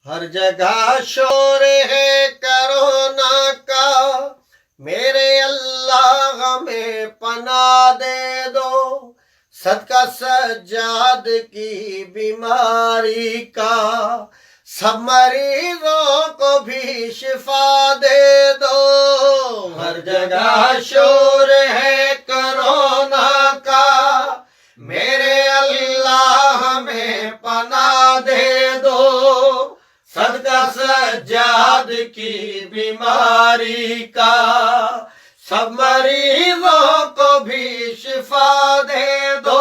हर जगह शोर है कोरोना का, मेरे अल्लाह हमें पना दे दो। सदका सज्जाद की बीमारी का, सब मरीजों को भी शिफा दे दो। हर जगह शोर है कोरोना का, मेरे अल्लाह हमें पना दे दो। सदका सज्जाद की बीमारी का, सब मरीजों को भी शिफा दे दो।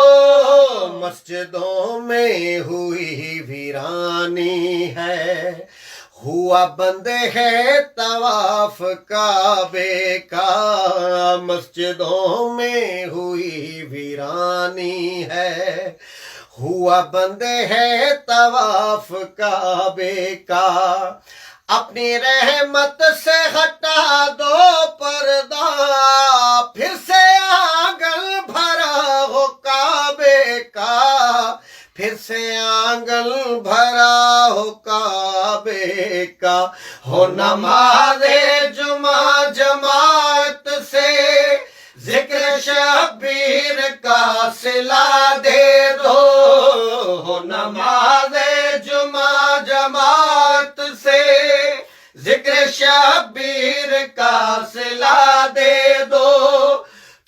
मस्जिदों में हुई वीरानी है, हुआ बंद है तवाफ काबे का। मस्जिदों में हुई वीरानी है, हुआ बंद है तवाफ काबे का। अपनी रहमत से हटा दो पर्दा, फिर से आंगन भरा हो काबे का। फिर से आंगन भरा हो काबे का। हो नमाज़े जुमा जमात से, जिक्र शबीर का सिला दे दो। हो नमाज़े जुमा जमात से, जिक्र शबीर का सिला दे दो।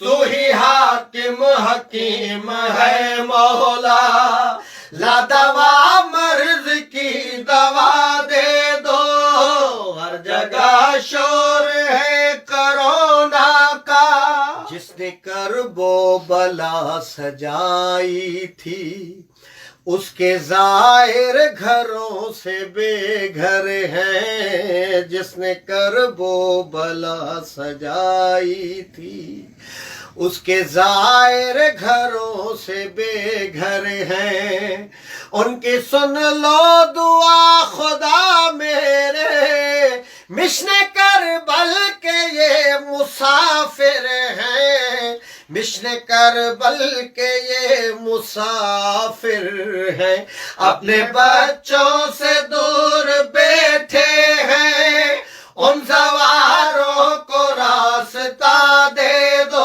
तू ही हाकिम हकीम है मौला, ला दवा मर्ज की दवा दे दो। हर जगह शोर है कोरोना का, जिसने करबो बला सजाई थी, उसके जाहिर घरों से बेघर हैं। जिसने करबो बला सजाई थी, उसके जाहिर घरों से बेघर हैं। उनकी सुन लो दुआ खुदा मेरे, मिशने करबल के ये मुसाफिर हैं। मिशने करबल के ये मुसाफिर हैं। अपने बच्चों से दूर बैठे हैं, उन सवारों को रास्ता दे दो।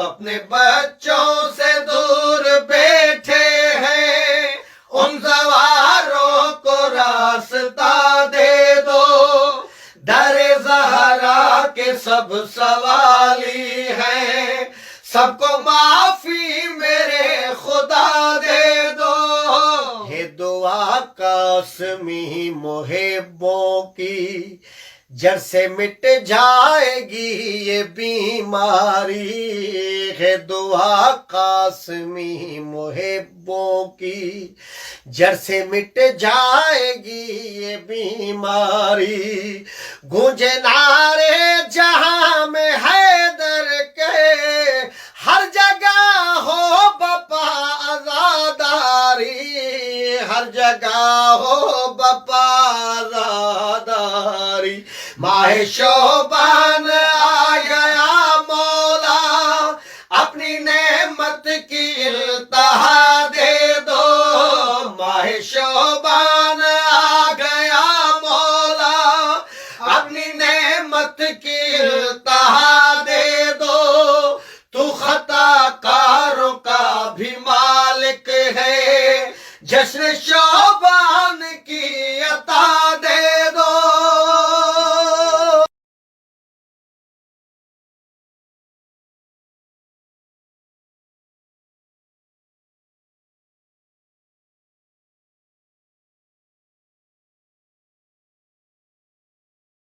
अपने बच्चों से दूर बैठे हैं, उन सवारों को रास्ता दे दो। दरे ज़हरा के सब सवाली हैं, सबको माफी मेरे खुदा दे दो। हे दुआ कासमी मुहिब्बों की, जड़ से मिट जाएगी ये बीमारी। है दुआ कासमी मुहिब्बों की, जड़ से मिट जाएगी ये बीमारी। गूंजे नारे जहां में हैदर के, हर जगह हो बपा आजादारी। हर जगह हो बपा आजादारी। माह शोबान